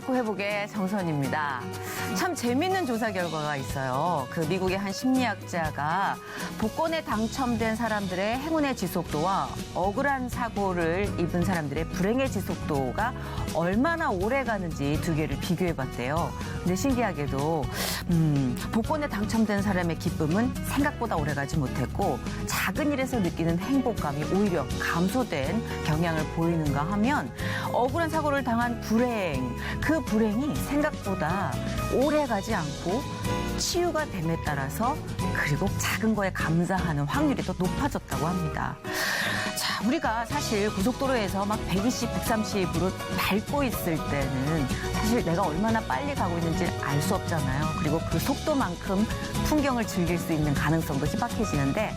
토크 회복의 정선입니다. 참 재밌는 조사 결과가 있어요. 그 미국의 한 심리학자가 복권에 당첨된 사람들의 행운의 지속도와 억울한 사고를 입은 사람들의 불행의 지속도가 얼마나 오래 가는지 두 개를 비교해봤대요. 근데 신기하게도 복권에 당첨된 사람의 기쁨은 생각보다 오래 가지 못했고 작은 일에서 느끼는 행복감이 오히려 감소된 경향을 보이는가 하면 억울한 사고를 당한 불행, 그 불행이 생각보다 오래 가지 않고 치유가 됨에 따라서 그리고 작은 거에 감사하는 확률이 더 높아졌다고 합니다. 자, 우리가 사실 고속도로에서 막 120, 130으로 밟고 있을 때는 사실 내가 얼마나 빨리 가고 있는지 알 수 없잖아요. 그리고 그 속도만큼 풍경을 즐길 수 있는 가능성도 희박해지는데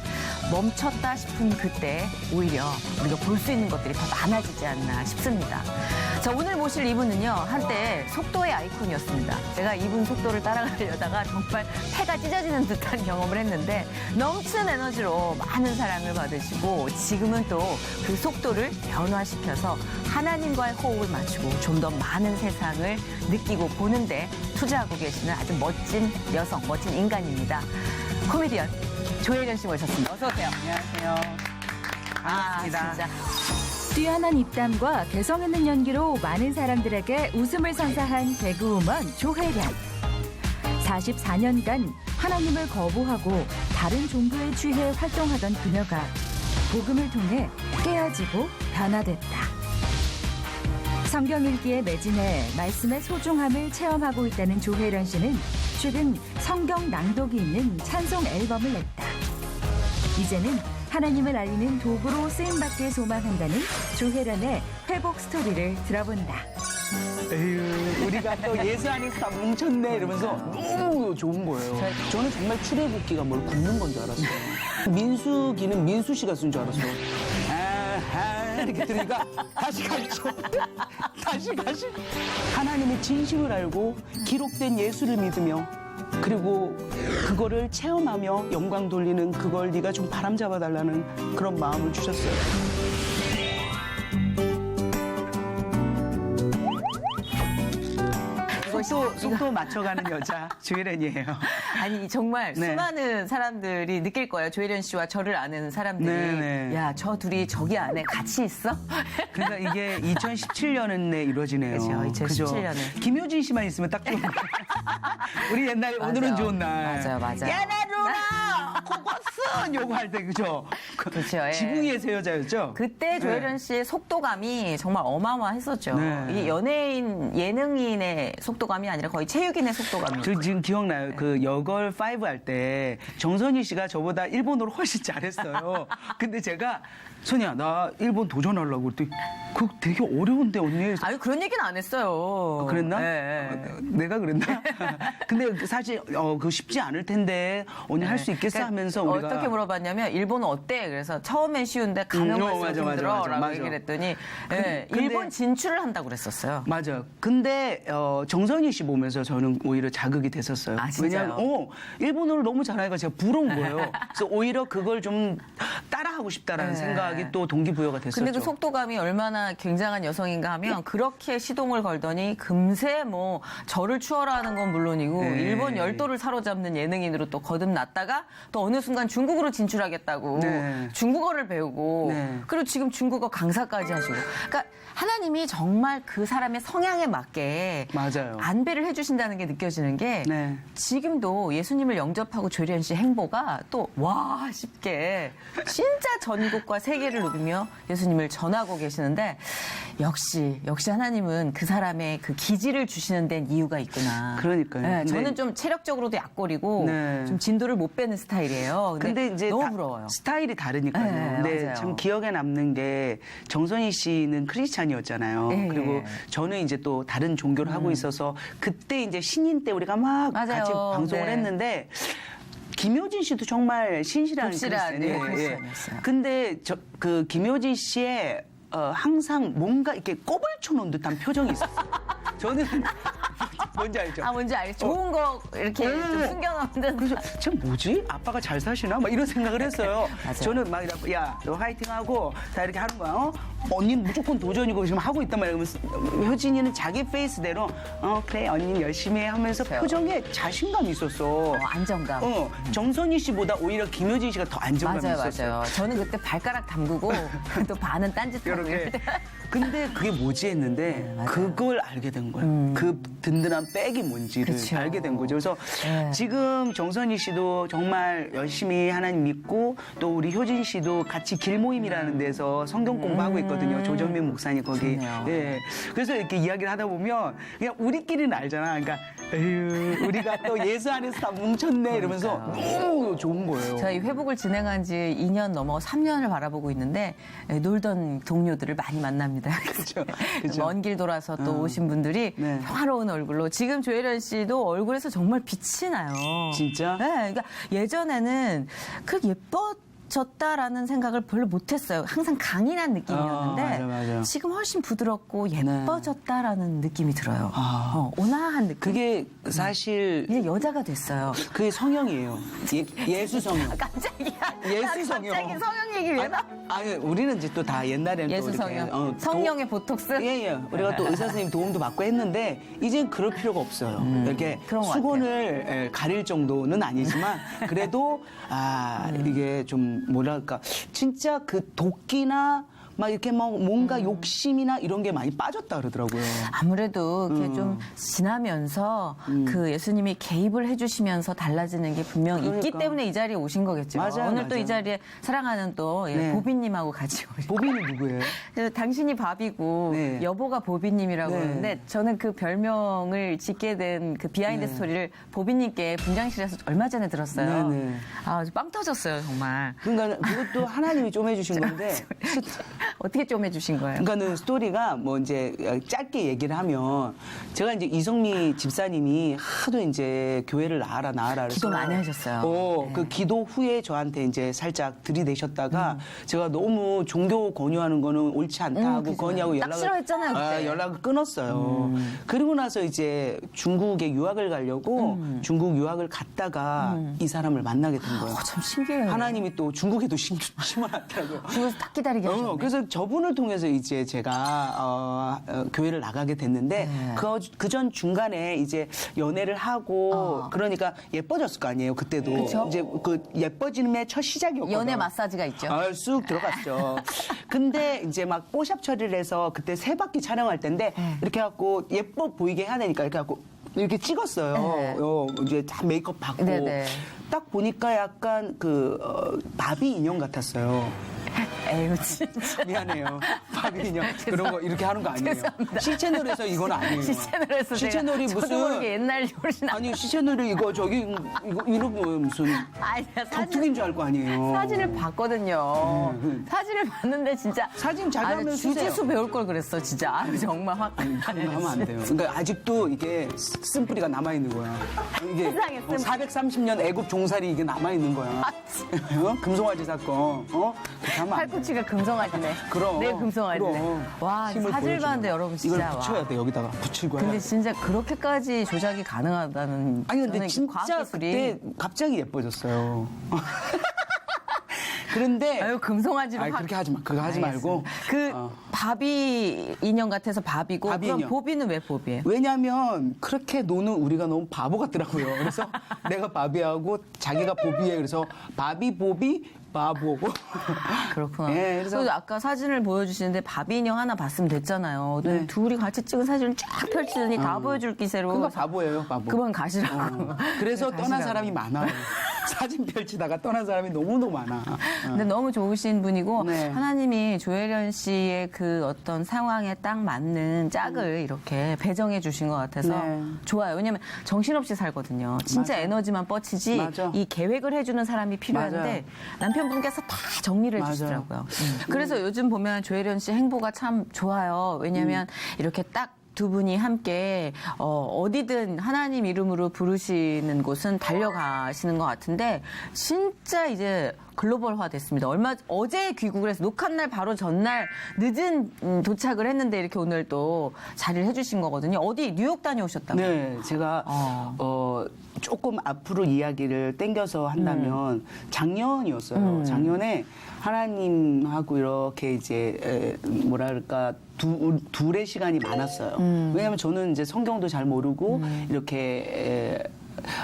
멈췄다 싶은 그때 오히려 우리가 볼 수 있는 것들이 더 많아지지 않나 싶습니다. 자, 오늘 모실 이분은요, 한때 속도의 아이콘이었습니다. 제가 이분 속도를 따라가려다가 정말 폐가 찢어지는 듯한 경험을 했는데 넘치는 에너지로 많은 사랑을 받으시고 지금은 또 그 속도를 변화시켜서 하나님과의 호흡을 맞추고 좀 더 많은 세상을 느끼고 보는데 투자하고 계시는 아주 멋진 여성, 멋진 인간입니다. 코미디언 조혜련 씨 모셨습니다. 어서 오세요. 안녕하세요. 반갑습니다. 진짜. 뛰어난 입담과 개성 있는 연기로 많은 사람들에게 웃음을 선사한 개그우먼 조혜련. 44년간 하나님을 거부하고 다른 종교에 취해 활동하던 그녀가 복음을 통해 깨어지고 변화됐다. 성경 읽기에 매진해 말씀의 소중함을 체험하고 있다는 조혜련 씨는 최근 성경 낭독이 있는 찬송 앨범을 냈다. 이제는 하나님을 알리는 도구로 쓰임받길 소망한다는 조혜련의 회복 스토리를 들어본다. 에휴, 우리가 또 예수 안에서 다 뭉쳤네 이러면서 너무 좋은 거예요. 저는 정말 출애굽기가 뭘 굽는 건 줄 알았어요. 민수기는 민수 씨가 쓴 줄 알았어요. 아하 이렇게 들으니까 다시 가죠. 다시. 하나님의 진심을 알고 기록된 예수를 믿으며 그리고 그거를 체험하며 영광 돌리는 그걸 네가 좀 바람잡아 달라는 그런 마음을 주셨어요. 속도 맞춰가는 여자 조혜련이에요. 아니 정말 네. 수많은 사람들이 느낄 거예요. 조혜련 씨와 저를 아는 사람들이 네. 야, 저 둘이 저기 안에 같이 있어? 그러니까 이게 2017년에 이루어지네요. 그죠, 2017년에. 김효진 씨만 있으면 딱 좋은 날. 우리 옛날에 맞아요. 오늘은 좋은 날. 맞아요. 야, 나 누나! 그것은! 요거 할 때, 그죠? 그렇죠. 예. 지붕위의 새 여자였죠? 그때 조혜련 씨의 속도감이 정말 어마어마했었죠. 네. 이 연예인, 예능인의 속도감이 아니라 거의 체육인의 속도감이었어요. 저 지금 기억나요. 그 여걸 5 할 때 정선희 씨가 저보다 일본어를 훨씬 잘했어요. 근데 제가 선이야, 나 일본 도전하려고 그랬더니 그거 되게 어려운데 언니. 아유, 그런 얘기는 안 했어요. 그랬나? 네. 내가 그랬나? 근데 사실 그거 쉽지 않을 텐데 언니 할 수 있겠어 그러니까 하면서 우리가 어떻게 물어봤냐면 일본어 어때? 그래서 처음엔 쉬운데 가면 갈수록 맞아. 힘들어라고 얘기를 했더니 예, 근데- 일본 진출을 한다고 그랬었어요. 맞아. 근데 정선희 씨 보면서 저는 오히려 자극이 됐었어요. 아, 진짜요? 왜냐하면 일본어를 너무 잘하니까 제가 부러운 거예요. 그래서 오히려 그걸 좀 따라하고 싶다라는 네. 생각이 또 동기부여가 됐었죠. 근데 그 속도감이 얼마나 굉장한 여성인가 하면 그렇게 시동을 걸더니 금세 뭐 저를 추월하는 건 물론이고 네. 일본 열도를 사로잡는 예능인으로 또 거듭났다가 또 어느 순간 중국으로 진출하겠다고 네. 중국어를 배우고 네. 그리고 지금 중국어 강사까지 하시고 그러니까 하나님이 정말 그 사람의 성향에 맞게 맞아요. 안배를 해주신다는 게 느껴지는 게 네. 지금도 예수님을 영접하고 조혜련 씨 행보가 또 와 싶게 진짜 전국과 세계를 누비며 예수님을 전하고 계시는데 역시 하나님은 그 사람의 그 기질을 주시는 데는 이유가 있구나. 그러니까요. 네, 근데- 저는 좀 체력적으로도 약골이고 네. 좀 진도를 못 빼는 스타일이에요. 근데 이제 너무 부러워요. 스타일이 다르니까요. 네, 근데 맞아요. 참 기억에 남는 게 정선희 씨는 크리스찬이었잖아요. 예, 그리고 예. 저는 이제 또 다른 종교를 하고 있어서 그때 이제 신인 때 우리가 막 맞아요. 같이 방송을 네. 했는데 김효진 씨도 정말 신실한 독실한, 크리스찬이에요. 네, 크리스찬이었어요. 근데 그 김효진 씨의 항상 뭔가 이렇게 꼽을 쳐놓은 듯한 표정이 있었어요. 저는 뭔지 알죠? 아, 뭔지 알겠어. 좋은 거 이렇게 좀 숨겨놓는. 그래서 저 뭐지? 아빠가 잘 사시나? 막 이런 생각을 했어요. 맞아요. 저는 막 이러고 야, 너 화이팅하고 다 이렇게 하는 거야. 언니는 무조건 도전이고 지금 하고 있단 말이야. 그러면서 효진이는 자기 페이스대로 그래 언니는 열심히 해 하면서 그래요. 표정에 자신감이 있었어. 안정감. 정선희 씨보다 오히려 김효진 씨가 더 안정감이 맞아요, 있었어요. 맞아요. 저는 그때 발가락 담그고 또 반은 딴짓하고. 이렇게. 근데 그게 뭐지 했는데 그걸 알게 된 거예요. 그 든든한 백이 뭔지를 그쵸. 알게 된 거죠. 그래서 네. 지금 정선희 씨도 정말 열심히 하나님 믿고 또 우리 효진 씨도 같이 길모임이라는 데서 성경 공부하고 있거든요. 조정민 목사님 거기. 좋네요. 예. 그래서 이렇게 이야기를 하다 보면 그냥 우리끼리는 알잖아. 그러니까 에휴, 우리가 또 예수 안에서 다 뭉쳤네 이러면서 너무 좋은 거예요. 저희 회복을 진행한 지 2년 넘어 3년을 바라보고 있는데 놀던 동료들을 많이 만납니다. 그렇죠. 그렇죠. 먼 길 돌아서 또 오신 분들이 네. 평화로운 얼굴로 지금 조혜련 씨도 얼굴에서 정말 빛이 나요. 진짜? 네, 그러니까 예전에는 그 예뻐졌다라는 생각을 별로 못했어요. 항상 강인한 느낌이었는데 맞아. 지금 훨씬 부드럽고 예뻐졌다라는 느낌이 들어요. 온화한 느낌. 그게 사실 이제 여자가 됐어요. 그게 성형이에요. 예수 성형. 깜짝이야. 예수 성형. 갑자기 성형 얘기 왜 나? 아니 우리는 이제 또 다 옛날에는 예수 또 이렇게, 성형. 성령의 보톡스? 예. 우리가 또 의사 선생님 도움도 받고 했는데 이젠 그럴 필요가 없어요. 이렇게 그런 것 수건을 가릴 정도는 아니지만 그래도 이게 좀 뭐랄까 진짜 그 도끼나 막 이렇게 막 뭔가 욕심이나 이런 게 많이 빠졌다 그러더라고요. 아무래도 이렇게 좀 지나면서 그 예수님이 개입을 해주시면서 달라지는 게 분명 있기 그러니까. 때문에 이 자리에 오신 거겠죠. 맞아요, 오늘 또 이 맞아요. 자리에 사랑하는 또 네. 보비님하고 같이 오신. 보빈이 누구예요? 그래서 당신이 바비고 네. 여보가 보비님이라고 네. 하는데 저는 그 별명을 짓게 된 그 비하인드 스토리를 보비님께 분장실에서 얼마 전에 들었어요. 네. 아, 빵 터졌어요, 정말. 그러니까 그것도 하나님이 좀 해주신 건데 어떻게 좀 해주신 거예요? 그러니까는 스토리가 뭐 이제 짧게 얘기를 하면 제가 이제 이성미 집사님이 하도 이제 교회를 나와라 그래서 기도 많이 하셨어요. 네. 그 기도 후에 저한테 이제 살짝 들이대셨다가 제가 너무 종교 권유하는 거는 옳지 않다 하고 그죠. 건의하고 딱 싫어했잖아요, 그때. 연락을 끊었어요. 그리고 나서 이제 중국에 유학을 가려고 중국 유학을 갔다가 이 사람을 만나게 된 거예요. 참 신기해요. 하나님이 또 중국에도 심어놨더라고요. 중국에서 딱 기다리게 하셨네. 그래서 저분을 통해서 이제 제가 교회를 나가게 됐는데 네. 그 전 중간에 이제 연애를 하고 그러니까 예뻐졌을 거 아니에요 그때도 그쵸? 이제 그 예뻐짐의 첫 시작이었거든요. 연애 마사지가 있죠. 쑥 들어갔죠. 근데 이제 막 뽀샵 처리를 해서 그때 세 바퀴 촬영할 때인데 이렇게 해갖고 예뻐 보이게 해야 되니까 이렇게 해갖고 이렇게 찍었어요. 네. 이제 다 메이크업 받고 네네. 딱 보니까 약간 바비 인형 같았어요. 에휴, 진짜. 미안해요. 바비 인형 그런 거 이렇게 하는 거 아니에요. 죄송합니다. 시채널에서 이건 아니에요. 시채널에서 시채널이 제가 저도 모르게 옛날 요리나. 아니 시채널이 이거 이런 거 무슨 아니야, 격투기인 줄 알 거 아니에요. 사진을 봤거든요. 사진을 봤는데 진짜. 사진 자료 아니, 한번 쓰세요. 주짓수 배울 걸 그랬어, 진짜. 아유, 정말 확. 그런 거 하면 안 돼요. 그러니까 아직도 이게 쓴뿌리가 남아 있는 거야. 이게 세상에 쓴뿌리. 430년 애국 종살이 이게 남아 있는 거야. 금송아지 사건. 그렇게 하면 안 돼. 팔꿈치가 금성아지네. 그럼. 내 금성아지네. 그럼. 와, 힘을 사진을 보여주는 봤는데 거야. 여러분 진짜. 이걸 붙여야 돼 여기다가 붙이고 근데 해야 돼. 진짜 그렇게까지 조작이 가능하다는. 아니 근데 저는 진짜 과학기술이. 그때 갑자기 예뻐졌어요. 그런데 아유, 금송아지로 아니, 확. 그렇게 하지 마. 그거 하지 말고. 그 바비 인형 같아서 바비고. 바비 그럼 인형. 보비는 왜 보비예요? 왜냐면 그렇게 노는 우리가 너무 바보 같더라고요. 그래서 내가 바비하고 자기가 보비에 그래서 바비 보비 바보고. 그렇구나. 예, 그래서 아까 사진을 보여주시는데 바비 인형 하나 봤으면 됐잖아요. 네. 둘이 같이 찍은 사진을 쫙 펼치더니 다 보여줄 기세로. 그거 바보예요, 바보. 그만 가시라고. 그래서 네, 떠난 가시라고. 사람이 많아요. 사진 펼치다가 떠난 사람이 너무너무 많아. 근데 너무 좋으신 분이고 네. 하나님이 조혜련 씨의 그 어떤 상황에 딱 맞는 짝을 이렇게 배정해 주신 것 같아서 네. 좋아요. 왜냐면 정신없이 살거든요. 진짜 맞아. 에너지만 뻗치지 맞아. 이 계획을 해주는 사람이 필요한데 맞아요. 남편분께서 다 정리를 맞아요. 해주시더라고요. 그래서 요즘 보면 조혜련 씨 행보가 참 좋아요. 왜냐면 이렇게 딱 두 분이 함께 어디든 하나님 이름으로 부르시는 곳은 달려가시는 것 같은데 진짜 이제 글로벌화 됐습니다. 어제 귀국을 해서 녹화날 바로 전날 늦은 도착을 했는데 이렇게 오늘 또 자리를 해주신 거거든요. 어디 뉴욕 다녀오셨다고요? 네, 제가 조금 앞으로 이야기를 땡겨서 한다면 작년이었어요. 작년에 하나님하고 이렇게 이제 뭐랄까 둘의 시간이 많았어요. 왜냐하면 저는 이제 성경도 잘 모르고 이렇게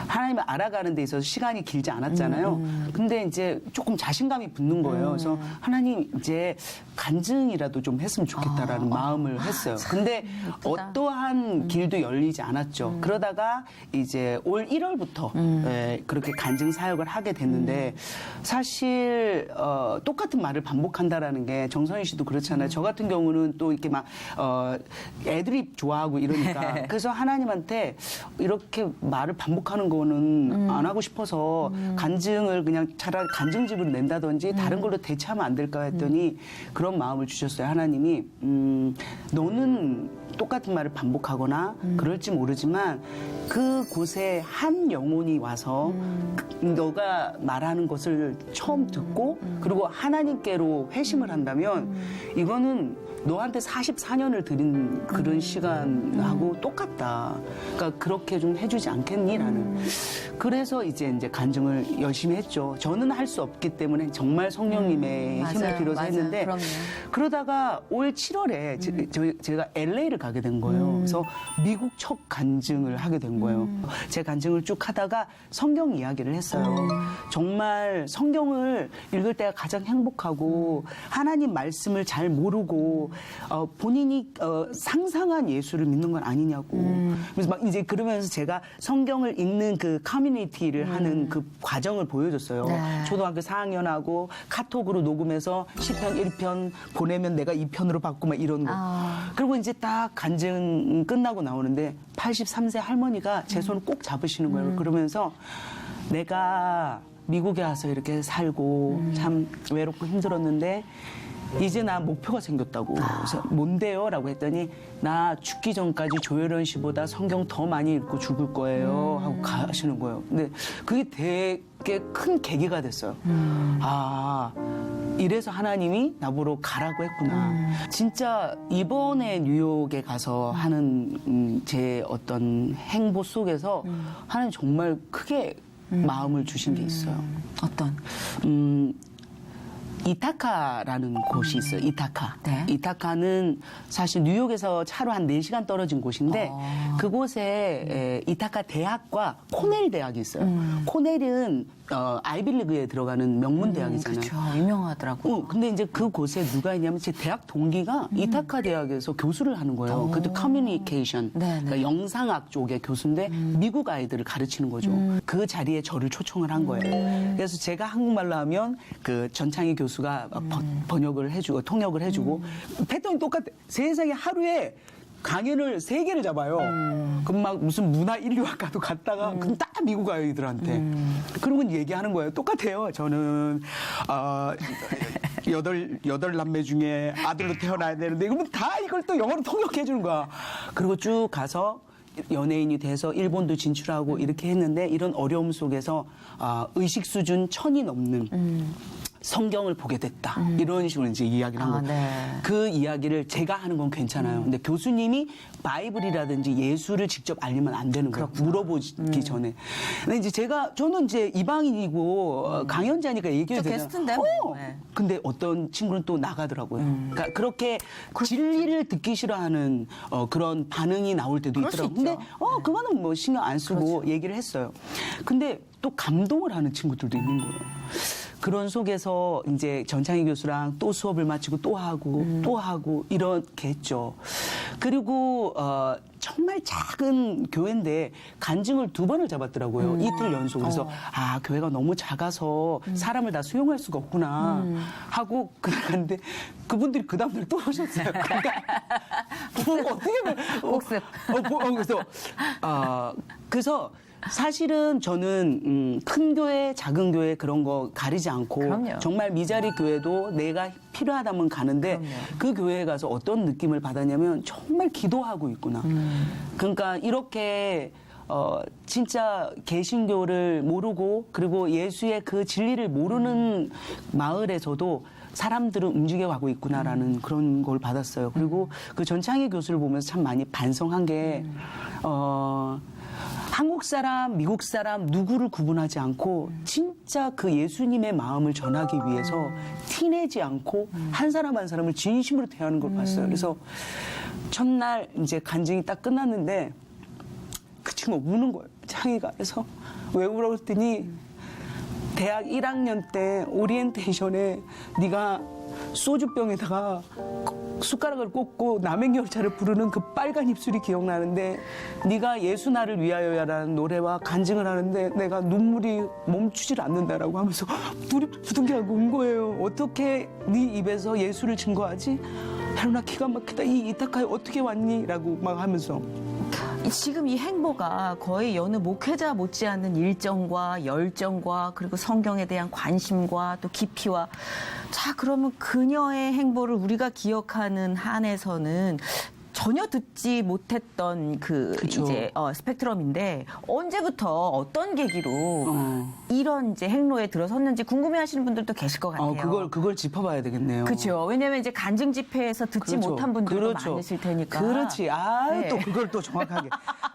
하나님을 알아가는 데 있어서 시간이 길지 않았잖아요. 근데 이제 조금 자신감이 붙는 거예요. 그래서 하나님 이제 간증이라도 좀 했으면 좋겠다라는 마음을 했어요. 근데 어떠한 길도 열리지 않았죠. 그러다가 이제 올 1월부터 그렇게 간증 사역을 하게 됐는데 사실 똑같은 말을 반복한다라는 게 정선희 씨도 그렇잖아요. 저 같은 경우는 또 이렇게 막 애드립 좋아하고 이러니까 그래서 하나님한테 이렇게 말을 반복하는 거는 안 하고 싶어서 간증을 그냥 차라리 간증집으로 낸다든지 다른 걸로 대체하면 안 될까 했더니 그런 마음을 주셨어요. 하나님이 너는 똑같은 말을 반복하거나 그럴지 모르지만 그곳에 한 영혼이 와서 너가 말하는 것을 처음 듣고 그리고 하나님께로 회심을 한다면 이거는 너한테 44년을 드린 그런 시간하고 똑같다. 그러니까 그렇게 좀 해주지 않겠니라는. 그래서 이제 간증을 열심히 했죠. 저는 할 수 없기 때문에 정말 성령님의 힘을 빌어서 했는데 그럼요. 그러다가 올 7월에 제가 LA를 가게 된 거예요. 그래서 미국 첫 간증을 하게 된 거예요. 제 간증을 쭉 하다가 성경 이야기를 했어요. 정말 성경을 읽을 때가 가장 행복하고 하나님 말씀을 잘 모르고 본인이 상상한 예수를 믿는 건 아니냐고. 그래서 막 이제 그러면서 제가 성경을 읽는 그 커뮤니티를 하는 그 과정을 보여줬어요. 네. 초등학교 4학년하고 카톡으로 녹음해서 시편 1편 보내면 내가 2편으로 받고 막 이런 거. 그리고 이제 딱 간증 끝나고 나오는데 83세 할머니가 제 손을 꼭 잡으시는 거예요. 그러면서 내가 미국에 와서 이렇게 살고 참 외롭고 힘들었는데 이제 나 목표가 생겼다고. 그래서 뭔데요? 라고 했더니 나 죽기 전까지 조혜련 씨보다 성경 더 많이 읽고 죽을 거예요. 하고 가시는 거예요. 근데 그게 되게 큰 계기가 됐어요. 아, 이래서 하나님이 나보러 가라고 했구나. 진짜 이번에 뉴욕에 가서 하는 제 어떤 행보 속에서 하나님 정말 크게 마음을 주신 게 있어요. 어떤? 이타카라는 곳이 있어요. 이타카. 네. 이타카는 사실 뉴욕에서 차로 한 4시간 떨어진 곳인데 그곳에 이타카 대학과 코넬 대학이 있어요. 코넬은 아이빌리그에 들어가는 명문 대학이잖아요. 그렇죠. 유명하더라고요. 근데 이제 그곳에 누가 있냐면 제 대학 동기가 이타카 대학에서 교수를 하는 거예요. 그것도 커뮤니케이션, 네네. 그러니까 영상학 쪽의 교수인데 미국 아이들을 가르치는 거죠. 그 자리에 저를 초청을 한 거예요. 그래서 제가 한국말로 하면 그 전창희 교수가 번역을 해주고 통역을 해주고 패턴이 똑같아. 세상에 하루에 강연을 3개를 잡아요. 그럼 막 무슨 문화 인류학과도 갔다가 그럼 딱 미국 아이들한테 그러고 얘기하는 거예요. 똑같아요. 저는 여덟 남매 중에 아들로 태어나야 되는데 그러면 다 이걸 또 영어로 통역해 주는 거야. 그리고 쭉 가서 연예인이 돼서 일본도 진출하고 이렇게 했는데 이런 어려움 속에서 의식 수준 1000이 넘는 성경을 보게 됐다. 이런 식으로 이제 이야기를 한 거예요. 네. 그 이야기를 제가 하는 건 괜찮아요. 근데 교수님이 바이블이라든지 예수를 직접 알리면 안 되는 거예요. 물어보기 전에. 근데 이제 저는 이제 이방인이고 강연자니까 얘기해도 되잖아요. 게스트인데 뭐. 네. 근데 어떤 친구는 또 나가더라고요. 그러니까 그렇게 진리를 듣기 싫어하는 그런 반응이 나올 때도 그럴 수 있더라고요. 근데 있죠. 그거는 뭐 신경 안 쓰고 얘기를 했어요. 근데 또 감동을 하는 친구들도 있는 거예요. 그런 속에서 이제 전창희 교수랑 또 수업을 마치고 또 하고 이렇게 했죠. 그리고 정말 작은 교회인데 간증을 2번을 잡았더라고요. 이틀 연속. 그래서 교회가 너무 작아서 사람을 다 수용할 수가 없구나 하고 갔는데 그분들이 그 다음날 또 오셨어요. 그러니까 어떻게 보면 복습. 그래서 사실은 저는 큰 교회, 작은 교회 그런 거 가리지 않고 그럼요. 정말 미자리 교회도 내가 필요하다면 가는데 그럼요. 그 교회에 가서 어떤 느낌을 받았냐면 정말 기도하고 있구나. 그러니까 이렇게 진짜 개신교를 모르고 그리고 예수의 그 진리를 모르는 마을에서도 사람들은 움직여가고 있구나라는 그런 걸 받았어요. 그리고 그 전창희 교수를 보면서 참 많이 반성한 게 한국 사람, 미국 사람 누구를 구분하지 않고 진짜 그 예수님의 마음을 전하기 위해서 티내지 않고 한 사람 한 사람을 진심으로 대하는 걸 봤어요. 그래서 첫날 이제 간증이 딱 끝났는데 그 친구가 우는 거예요. 창희가. 그래서 왜 울어 그랬더니 대학 1학년 때 오리엔테이션에 네가 소주병에다가 숟가락을 꽂고 남행열차를 부르는 그 빨간 입술이 기억나는데 네가 예수 나를 위하여야라는 노래와 간증을 하는데 내가 눈물이 멈추질 않는다라고 하면서 둘이 부둥켜하고 운 거예요. 어떻게 네 입에서 예수를 증거하지? 하루나 기가 막히다. 이 이타카에 어떻게 왔니? 라고 막 하면서 지금 이 행보가 거의 여느 목회자 못지않은 일정과 열정과 그리고 성경에 대한 관심과 또 깊이와 자 그러면 그녀의 행보를 우리가 기억하는 한에서는 전혀 듣지 못했던 그 그쵸. 이제 스펙트럼인데 언제부터 어떤 계기로 이런 이제 행로에 들어섰는지 궁금해하시는 분들도 계실 것 같아요. 그걸 짚어봐야 되겠네요. 그렇죠. 왜냐하면 이제 간증 집회에서 듣지 그렇죠. 못한 분들도 그렇죠. 많으실 테니까. 그렇지. 네. 또 그걸 또 정확하게.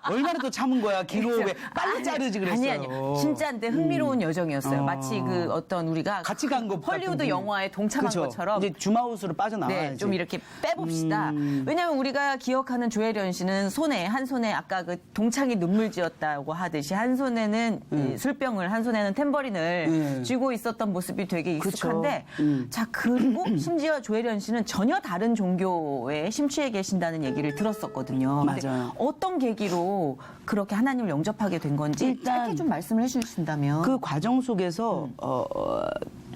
얼마나 또 참은 거야. 기로 왜 빨리 자르지 그랬어요. 아니 진짜 근데 흥미로운 여정이었어요. 어. 마치 그 어떤 우리가 같이 간 것 헐리우드 같은 영화에 동참한 그쵸. 것처럼 이제 주마우스로 빠져나와야지. 네, 좀 이렇게 빼봅시다. 왜냐하면 우리가 기억하는 조혜련 씨는 한 손에 아까 그 동창이 눈물지었다고 하듯이 한 손에는 이 술병을 한 손에는 템버린을 쥐고 있었던 모습이 되게 익숙한데 자 그리고 심지어 조혜련 씨는 전혀 다른 종교에 심취해 계신다는 얘기를 들었었거든요. 근데 맞아요. 어떤 계기로 그렇게 하나님을 영접하게 된 건지 일단 짧게 좀 말씀을 해주신다면. 그 과정 속에서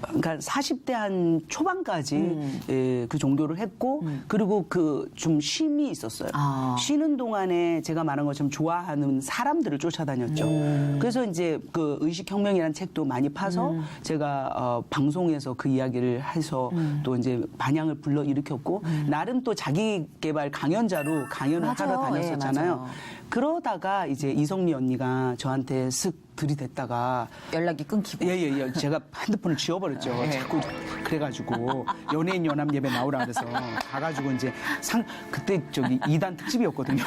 그러니까 40대 한 초반까지 예, 그 종교를 했고 그리고 그 좀 쉼이 있었어요. 아. 쉬는 동안에 제가 말한 것처럼 좋아하는 사람들을 쫓아다녔죠. 그래서 이제 그 의식혁명이라는 책도 많이 파서 제가 방송에서 그 이야기를 해서 또 이제 반향을 불러 일으켰고 나름 또 자기 개발 강연자로 강연을 맞아요. 하러 다녔었잖아요. 예, 맞아요. 그러다가 이제 이성미 언니가 저한테 슥 들이댔다가 연락이 끊기고. 예. 제가 핸드폰을 지워버렸죠. 자꾸 그래가지고 연예인 연합 예배 나오라 그래서 가가지고 이제 그때 저기 2단 특집이었거든요.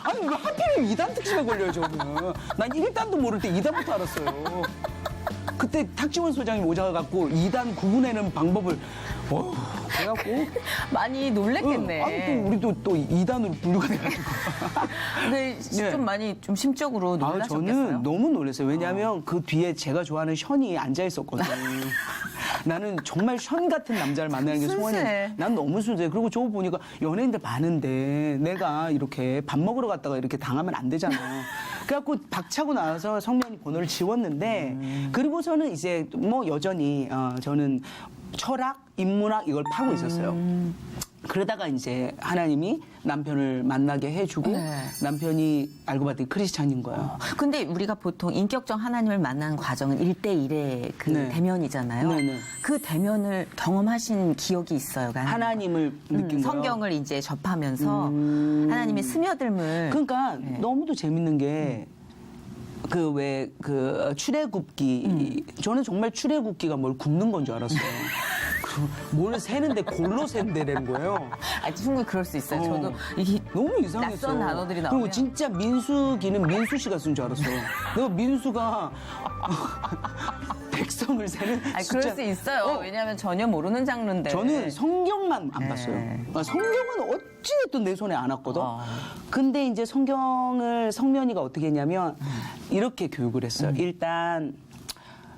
아니 왜 하필 2단 특집에 걸려요 저는. 난 1단도 모를 때 2단부터 알았어요. 그때 탁지원 소장이 오셔갖고 2단 구분해내는 방법을 그래갖고 많이 놀랬겠네. 아니 또 우리도 또 2단으로 분류가 돼가지고. 근데 네. 좀 많이 좀 심적으로 놀라셨겠어요? 저는 너무 놀랐어요. 왜냐하면 그 뒤에 제가 좋아하는 션이 앉아 있었거든. 나는 정말 션 같은 남자를 만나는 게 순수해. 소원이야. 난 너무 순수해. 그리고 저거 보니까 연예인들 많은데 내가 이렇게 밥 먹으러 갔다가 이렇게 당하면 안 되잖아. 그래갖고 박차고 나와서 성면이 번호를 지웠는데 그리고서는 이제 뭐 여전히 저는 철학, 인문학 이걸 파고 있었어요. 그러다가 이제 하나님이 남편을 만나게 해주고 네. 남편이 알고 봤더니 크리스찬인 거예요. 근데 우리가 보통 인격적 하나님을 만나는 과정은 1대1의 그 네. 대면이잖아요. 네네. 그 대면을 경험하신 기억이 있어요. 하나님을 느낀 거예요. 성경을 이제 접하면서 하나님의 스며듦을 그러니까 네. 너무도 재밌는 게 그 왜 그 출애굽기 저는 정말 출애굽기가 뭘 굽는 건 줄 알았어요. 뭘 세는데 골로 센대라는 거예요. 아, 충분히 그럴 수 있어요. 저도 이게 너무 이상했어. 낯선 단어들이 나오면 그리고 진짜 민수기는 민수 씨가 쓴 줄 알았어. 내가 민수가 백성을 세는 아니, 숫자. 그럴 수 있어요. 왜냐하면 전혀 모르는 장르인데. 저는 성경만 안 네. 봤어요. 그러니까 성경은 어찌됐든 내 손에 안 왔거든. 아. 근데 이제 성면이가 어떻게 했냐면 이렇게 교육을 했어요. 일단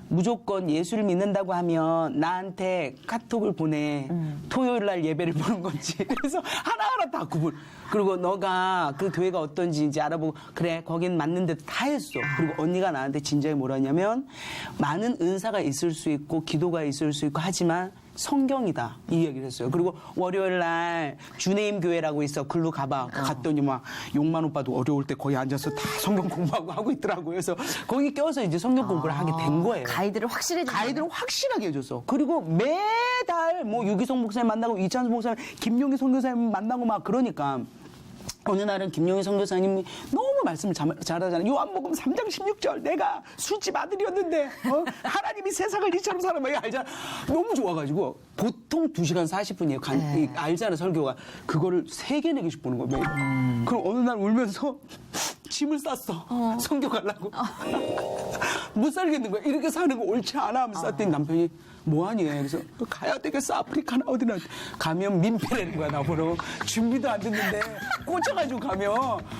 무조건 예수를 믿는다고 하면 나한테 카톡을 보내. 토요일 날 예배를 보는 건지. 그래서 하나하나 다 구분. 그리고 너가 그 교회가 어떤지 이제 알아보고 그래 거긴 맞는데 다 했어. 그리고 언니가 나한테 진작에 뭐라 했냐면 많은 은사가 있을 수 있고 기도가 있을 수 있고 하지만 성경이다 이 얘기를 했어요. 그리고 월요일 날 주네임 교회라고 있어. 글로 가봐. 갔더니 막 용만 오빠도 어려울 때 거기 앉아서 다 성경 공부하고 하고 있더라고요. 그래서 거기 껴서 이제 성경 공부를 하게 된 거예요. 가이드를 확실히 가이드를 확실하게 해줬어. 그리고 매달 뭐 유기성 목사님 만나고 이찬수 목사님, 김용희 선교사님 만나고 막 그러니까 어느 날은 김용희 선교사님이 너무 말씀을 잘하잖아요. 요한복음 3장 16절 내가 술집 아들이었는데 하나님이 세상을 이처럼 사랑하여 알잖아. 너무 좋아가지고 보통 2시간 40분이에요. 알잖아 설교가. 그거를 3개, 4개씩 보는 거예요. 매일. 그럼 어느 날 울면서 짐을 쌌어. 성교 가려고. 못 살겠는 거야. 이렇게 사는 거 옳지 않아 하면서 쌌더니 남편이 뭐하니? 그래서 가야 되겠어. 아프리카나 어디나. 가면 민폐라는 거야 나보러. 준비도 안 됐는데 꽂혀가지고 가면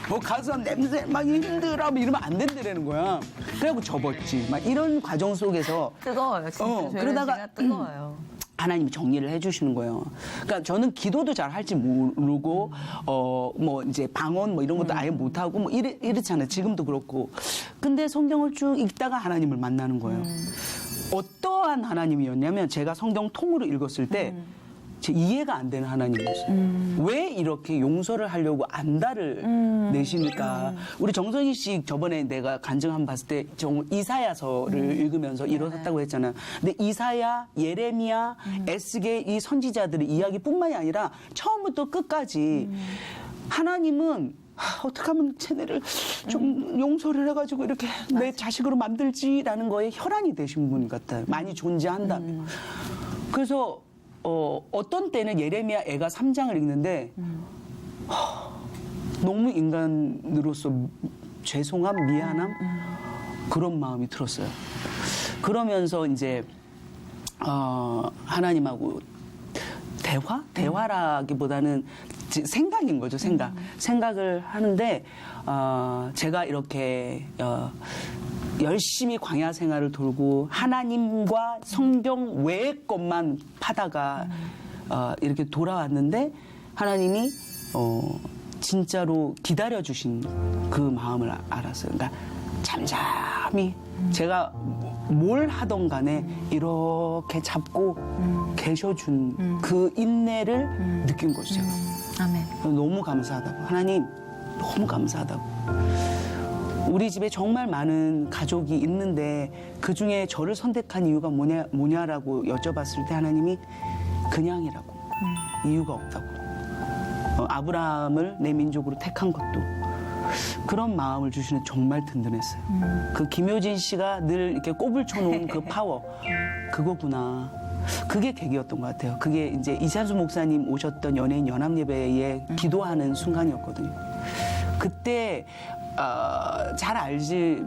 뭐 가서 냄새 막 힘들어 이러면 안 된다라는 거야. 그래갖고 접었지. 막 이런 과정 속에서 뜨거워요. 진짜 그러다가 뜨거워요. 하나님이 정리를 해주시는 거예요. 그러니까 저는 기도도 잘 할지 모르고 뭐 이제 방언 뭐 이런 것도 아예 못하고 뭐 이렇잖아요. 지금도 그렇고. 근데 성경을 쭉 읽다가 하나님을 만나는 거예요. 어떠한 하나님이었냐면 제가 성경 통으로 읽었을 때 제 이해가 안 되는 하나님이었어요. 왜 이렇게 용서를 하려고 안다를 내십니까? 우리 정선희 씨 저번에 내가 간증 한번 봤을 때 이사야서를 읽으면서 일어섰다고 했잖아요. 근데 이사야, 예레미야, 에스겔 이 선지자들의 이야기뿐만이 아니라 처음부터 끝까지 하나님은 어떻게 하면 쟤네를 좀 용서를 해가지고 이렇게 내 자식으로 만들지라는 거에 혈안이 되신 분 같아요. 많이 존재한다면. 그래서 어떤 때는 예레미야 애가 3장을 읽는데 너무 인간으로서 죄송함, 미안함 그런 마음이 들었어요. 그러면서 이제 하나님하고 대화라기보다는 생각인 거죠. 생각을 하는데 제가 이렇게 열심히 광야 생활을 돌고 하나님과 성경 외의 것만 파다가 이렇게 돌아왔는데 하나님이 진짜로 기다려주신 그 마음을 알았어요. 그러니까 잠잠히 제가 뭘 하던 간에 이렇게 잡고 계셔준 그 인내를 느낀 거죠. 제가. 아멘. 너무 감사하다고. 하나님 너무 감사하다고. 우리 집에 정말 많은 가족이 있는데 그중에 저를 선택한 이유가 뭐냐라고 여쭤봤을 때 하나님이 그냥이라고. 이유가 없다고. 아브라함을 내 민족으로 택한 것도 그런 마음을 주시는 정말 든든했어요. 그 김효진 씨가 늘 이렇게 꼽을 쳐놓은 그 파워 그거구나. 그게 계기였던 것 같아요. 그게 이제 이찬수 목사님 오셨던 연예인 연합예배에 기도하는 순간이었거든요. 그때 잘 알지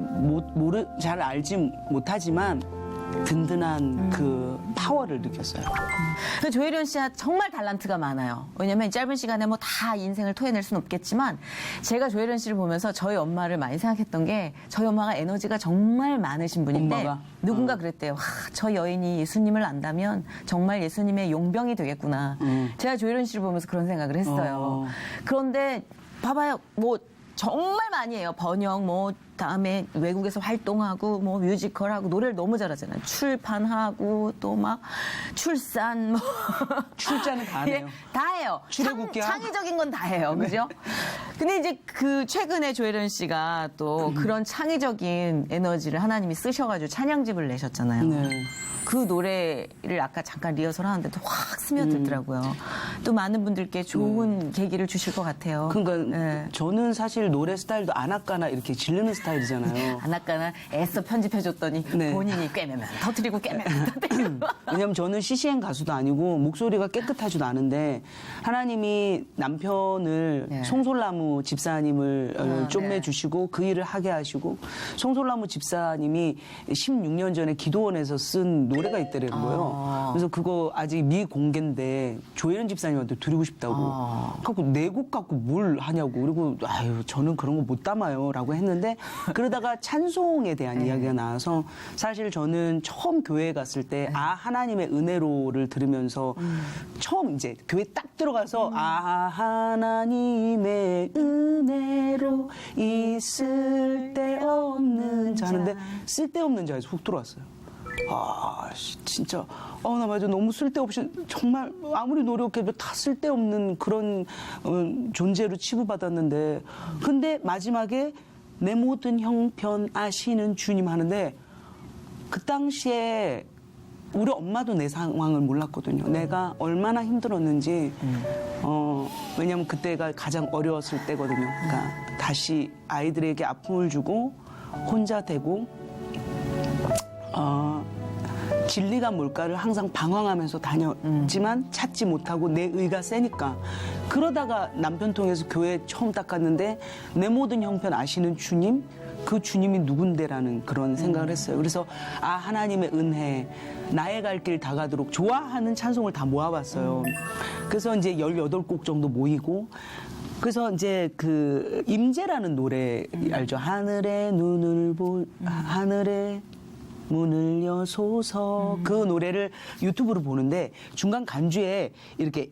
못하지만 든든한 그 파워를 느꼈어요. 조혜련 씨가 정말 달란트가 많아요. 왜냐면 짧은 시간에 뭐 다 인생을 토해낼 수는 없겠지만 제가 조혜련 씨를 보면서 저희 엄마를 많이 생각했던 게 저희 엄마가 에너지가 정말 많으신 분인데 엄마가? 누군가 그랬대요. 저 여인이 예수님을 안다면 정말 예수님의 용병이 되겠구나. 제가 조혜련 씨를 보면서 그런 생각을 했어요. 그런데 봐봐요. 뭐 정말 많이 해요. 번역, 뭐, 다음에 외국에서 활동하고, 뭐, 뮤지컬하고, 노래를 너무 잘하잖아요. 출판하고, 또 막, 출산, 뭐. 출자는 다 하네요. 다 해요. 출애굽기 하고. 창의적인 건 다 해요. 그죠? 근데 이제 그, 최근에 조혜련 씨가 또 그런 창의적인 에너지를 하나님이 쓰셔가지고 찬양집을 내셨잖아요. 네. 그 노래를 아까 잠깐 리허설 하는데도 확 스며들더라고요. 또 많은 분들께 좋은 계기를 주실 것 같아요. 그러니까 네. 저는 사실 노래 스타일도 아나까나 이렇게 지르는 스타일이잖아요. 안아까나 애써 편집해줬더니 네. 본인이 꿰매면 터뜨리고 꿰매면 터뜨리고. 왜냐면 저는 CCN 가수도 아니고 목소리가 깨끗하지도 않은데 하나님이 남편을 네. 송솔나무 집사님을 좀 네. 해주시고 그 일을 하게 하시고 송솔나무 집사님이 16년 전에 기도원에서 쓴 노래가 있다는 거예요. 그래서 그거 아직 미공개인데 조혜련 집사님한테 드리고 싶다고. 갖고 내 곡 갖고 뭘 하냐고. 그리고 아유 저는 그런 거 못 담아요라고 했는데 그러다가 찬송에 대한 이야기가 나와서 사실 저는 처음 교회 갔을 때 하나님의 은혜로를 들으면서 처음 이제 교회 딱 들어가서 하나님의 은혜로 이 쓸데없는 자 하는데 쓸데없는 자에서 훅 들어왔어요. 진짜 나 맞아 너무 쓸데없이 정말 아무리 노력해도 다 쓸데없는 그런 존재로 치부받았는데 근데 마지막에 내 모든 형편 아시는 주님 하는데 그 당시에 우리 엄마도 내 상황을 몰랐거든요. 내가 얼마나 힘들었는지 왜냐면 그때가 가장 어려웠을 때거든요. 그러니까 다시 아이들에게 아픔을 주고 혼자 되고 진리가 뭘까를 항상 방황하면서 다녔지만 찾지 못하고 내 의가 세니까 그러다가 남편 통해서 교회 처음 딱 갔는데 내 모든 형편 아시는 주님 그 주님이 누군데라는 그런 생각을 했어요. 그래서 하나님의 은혜 나의 갈 길 다 가도록 좋아하는 찬송을 다 모아봤어요. 그래서 이제 18곡 정도 모이고 그래서 이제 그 임재라는 노래 알죠? 하늘의 하늘의 문을 여소서 그 노래를 유튜브로 보는데 중간 간주에 이렇게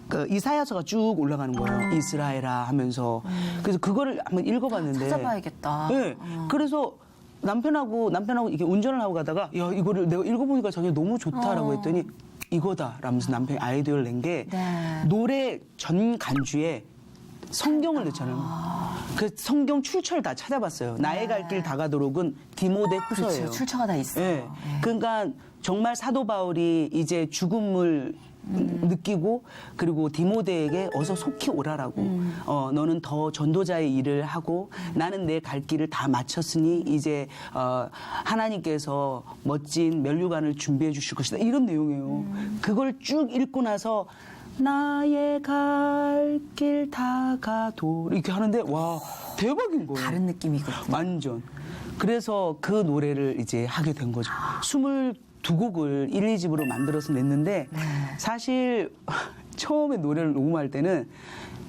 그 이사야서가 쭉 올라가는 거예요. 이스라엘아 하면서 그래서 그거를 한번 읽어봤는데 찾아봐야겠다. 네. 그래서 남편하고 이렇게 운전을 하고 가다가 야 이거를 내가 읽어보니까 자기 너무 좋다라고 했더니 이거다 라면서 남편이 아이디어를 낸 게 노래 전 간주에 성경을 넣잖아요. 그 성경 출처를 다 찾아봤어요. 나의 갈 길 다 가도록은 디모데 후서예요. 그렇죠. 출처가 다 있어요. 네. 그러니까 정말 사도 바울이 이제 죽음을 느끼고 그리고 디모데에게 어서 속히 오라라고 너는 더 전도자의 일을 하고 나는 내 갈 길을 다 마쳤으니 이제 하나님께서 멋진 면류관을 준비해 주실 것이다 이런 내용이에요. 그걸 쭉 읽고 나서 나의 갈 길 다 가도 이렇게 하는데 와 대박인 거예요. 다른 느낌이거든요. 완전. 그래서 그 노래를 이제 하게 된 거죠. 22곡을 1, 2집으로 만들어서 냈는데 사실 처음에 노래를 녹음할 때는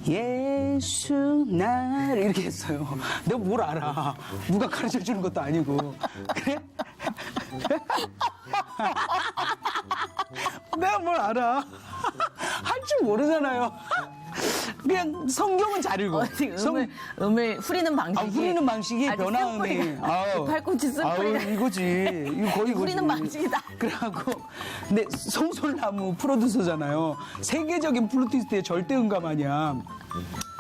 예수 날 이렇게 했어요. 내가 뭘 알아. 누가 가르쳐 주는 것도 아니고. 그래? 내가 뭘 알아. 할 줄 모르잖아요. 그냥 성경은 잘 읽어. 음을 후리는 방식이. 후리는 방식이 아주 변화음이. 이 팔꿈치 쓴뿌리. 이거지. 이거 거의 후리는 방식이다. 그래갖고, 근데 송솔나무 프로듀서잖아요. 세계적인 플루티스트의 절대 음감 아니야.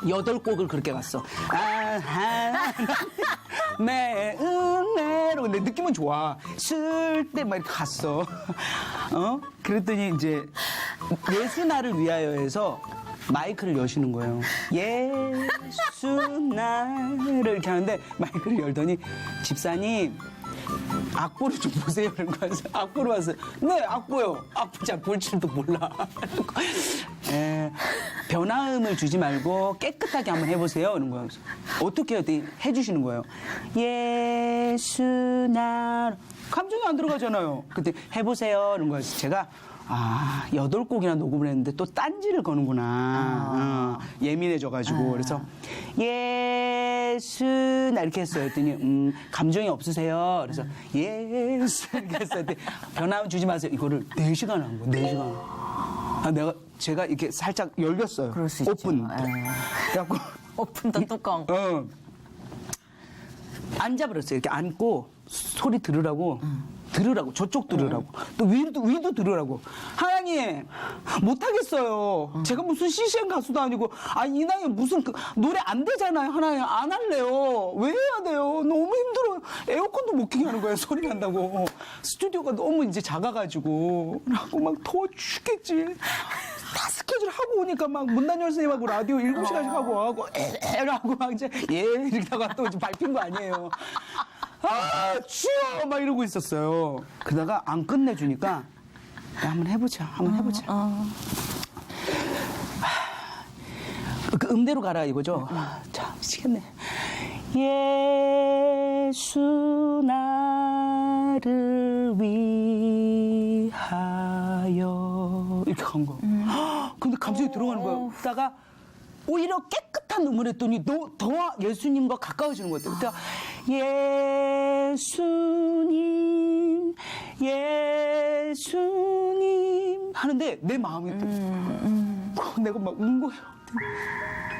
8곡을 그렇게 갔어. 내 은혜로. 근데 느낌은 좋아. 쓸 때 막 이렇게 갔어. 그랬더니 이제 예수 나를 위하여에서 마이크를 여시는 거예요. 예수 나를 이렇게 하는데 마이크를 열더니 집사님 악보를 좀 보세요. 이런 거에서 악보를 봤어요. 네, 악보요. 악보 잘 볼 줄도 몰라. 변화음을 주지 말고 깨끗하게 한번 해보세요. 이런 거예요. 어떻게 해주시는 거예요. 예수 나 감정이 안 들어가잖아요. 그때 해보세요. 이런 거예요. 제가 8곡이나 녹음을 했는데 또 딴지를 거는구나. 예민해져가지고. 그래서 예수 나 이렇게 했어요. 했더니 감정이 없으세요. 그래서 예수 이렇게 했어요. 변화음 주지 마세요. 이거를 4시간 한 거예요. 4시간. 제가 이렇게 살짝 열렸어요. 그럴 수 있죠. 오픈. 그래갖고 오픈 더 뚜껑. 앉아버렸어요. 이렇게 앉고 소리 들으라고. 저쪽 들으라고. 또 위도 들으라고. 하나님, 못하겠어요. 제가 무슨 CCM 가수도 아니고, 이 나이에 무슨 노래 안 되잖아요. 하나님, 안 할래요. 왜 해야 돼요? 너무 힘들어요. 에어컨도 못 켜게 하는 거예요. 소리 난다고. 스튜디오가 너무 이제 작아가지고. 라고 막 더워 죽겠지. 다 스케줄 하고 오니까 막 문단열 선생님하고 라디오 7시간씩 하고 와고, 에라고 막 이제, 이러다가 또 밟힌 거 아니에요. 주여! 막 이러고 있었어요. 그러다가 안 끝내주니까, 야, 한번 해보자. 그 음대로 가라 이거죠? 자, 미치겠네. 예수 나를 위하여. 이렇게 간 거. 근데 감정이 들어가는 거예요. 그러다가 오히려 깨끗한 음을 했더니 더 예수님과 가까워지는 것 같아요. 그러니까 예수님 하는데 내 마음이 내가 막 운 거예요.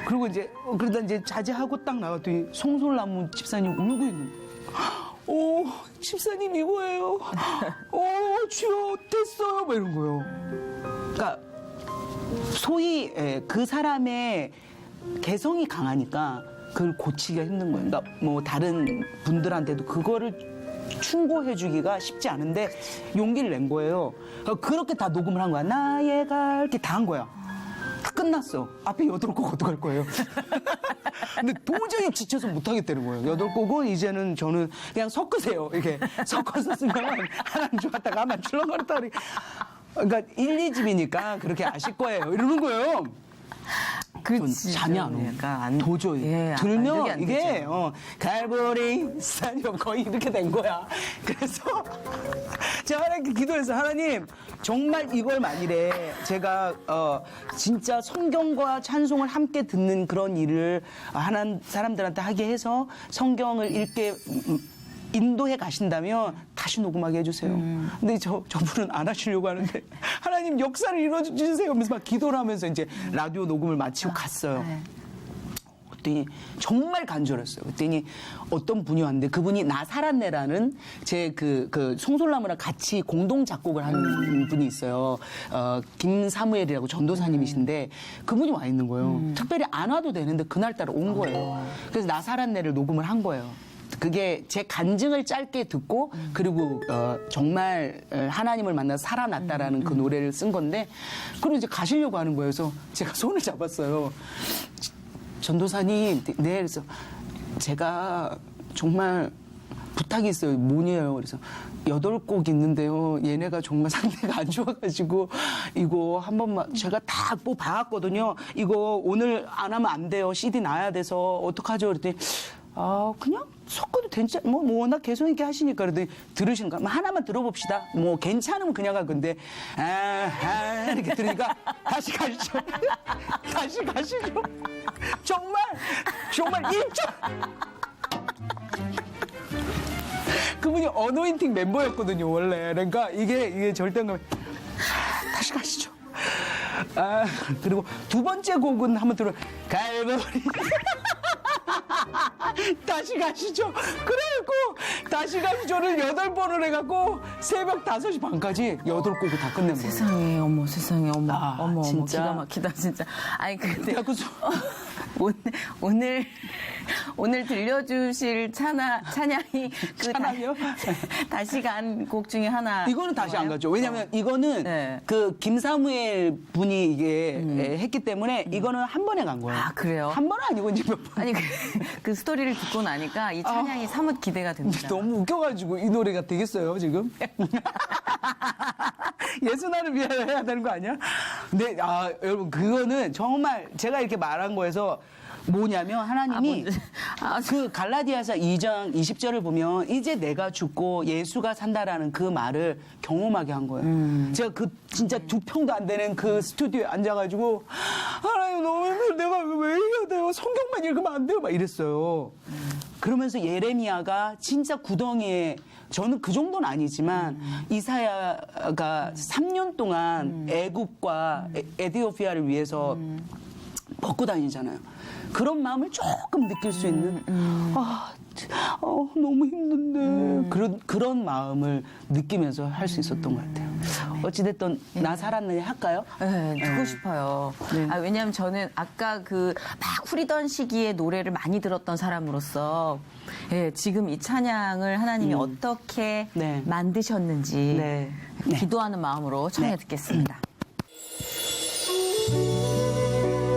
그리고 이제 그러다 이제 자제하고 딱 나갔더니 송솔나무 집사님 울고 있는 거예요. 집사님 이거예요. 주여 됐어요. 막 이런 거예요. 그러니까 소위 그 사람의 개성이 강하니까 그걸 고치기가 힘든 거예요. 그러니까 뭐 다른 분들한테도 그거를 충고해주기가 쉽지 않은데 용기를 낸 거예요. 그렇게 다 녹음을 한 거야. 나의 갈 이렇게 다 한 거야. 다 끝났어. 앞에 8곡 어떡할 거예요. 근데 도저히 지쳐서 못하겠다는 거예요. 8곡은 이제는 저는 그냥 섞으세요. 이렇게 섞어서 쓰면 하나는 좋았다가 하나는 출렁거렸다. 그러니까 1, 2집이니까 그렇게 아실 거예요. 이러는 거예요. 그렇지. 잠이 안 오고 약간 도저히 예, 들면 만족이 안 이게 되죠. 갈보리 산이 거의 이렇게 된 거야. 그래서 제가 하나님께 기도해서 하나님 정말 이걸 만일에 제가 진짜 성경과 찬송을 함께 듣는 그런 일을 하는 사람들한테 하게 해서 성경을 읽게 인도해 가신다면 다시 녹음하게 해주세요. 근데 저분은 안 하시려고 하는데 하나님 역사를 이루어주세요 하면서 막 기도를 하면서 이제 라디오 녹음을 마치고 갔어요. 네. 그랬더니 정말 간절했어요. 그랬더니 어떤 분이 왔는데 그분이 나 살았네라는 제 그 송솔나무랑 같이 공동 작곡을 하는 분이 있어요. 김사무엘이라고 전도사님이신데 그분이 와 있는 거예요. 특별히 안 와도 되는데 그날따라 온 거예요. 그래서 나 살았네를 녹음을 한 거예요. 그게 제 간증을 짧게 듣고 그리고 정말 하나님을 만나 살아났다라는 그 노래를 쓴 건데 그리고 이제 가시려고 하는 거예요. 그래서 제가 손을 잡았어요. 전도사님, 네. 그래서 제가 정말 부탁이 있어요. 뭐냐요? 그래서 8곡 있는데요. 얘네가 정말 상태가 안 좋아가지고 이거 한 번만 제가 다 뭐 봐왔거든요. 이거 오늘 안 하면 안 돼요. CD 놔야 돼서 어떡하죠? 그랬더니 그냥 섞어도 되지. 뭐 워낙 개성 있게 하시니까 그러더니 들으시는 거야. 하나만 들어봅시다. 뭐 괜찮으면 그냥 할 건데 이렇게 들으니까 다시 가시죠. 다시 가시죠. 정말 1점. 그분이 어노인팅 멤버였거든요 원래. 그러니까 이게 절대감. 다시 가시죠. 그리고 두 번째 곡은 한번 들어. 갈보리. 다시 가시죠. 그래갖고 다시 가시죠를 8번을 해갖고 새벽 5시 반까지 8곡을 다 끝낸 거예요. 세상에, 어머, 세상에, 어머, 어머, 진짜. 기가 막히다, 진짜. 아니, 근데 그래갖고 오늘 들려주실 찬양이 찬양이요? 다시 간 곡 중에 하나. 이거는 다시 안 가죠. 왜냐면 이거는 네. 그 김사무엘 분이 이게 했기 때문에 이거는 한 번에 간 거예요. 아, 그래요? 한 번은 아니고 이제 몇 번. 아니, 그 스토리를 듣고 나니까 이 찬양이 사뭇 기대가 됩니다. 너무 웃겨가지고 이 노래가 되겠어요 지금? 예수나를 위하여 해야 되는 거 아니야? 근데 여러분 그거는 정말 제가 이렇게 말한 거에서 뭐냐면 하나님이 그 갈라디아서 2장 20절을 보면 이제 내가 죽고 예수가 산다라는 그 말을 경험하게 한 거예요. 제가 그 진짜 2평도 안 되는 그 스튜디오에 앉아가지고 하나님 너무 힘들어. 내가 왜 이래야 돼요? 성경만 읽으면 안 돼요? 막 이랬어요. 그러면서 예레미야가 진짜 구덩이에 저는 그 정도는 아니지만 이사야가 3년 동안 애굽과 에디오피아를 위해서 벗고 다니잖아요. 그런 마음을 조금 느낄 수 있는 너무 힘든데 그런 마음을 느끼면서 할 수 있었던 것 같아요. 어찌됐든 나 살았느니 할까요? 네, 듣고 싶어요. 네. 왜냐하면 저는 아까 그 막 후리던 시기에 노래를 많이 들었던 사람으로서 지금 이 찬양을 하나님이 어떻게 네. 만드셨는지 네. 기도하는 마음으로 청해 네. 듣겠습니다.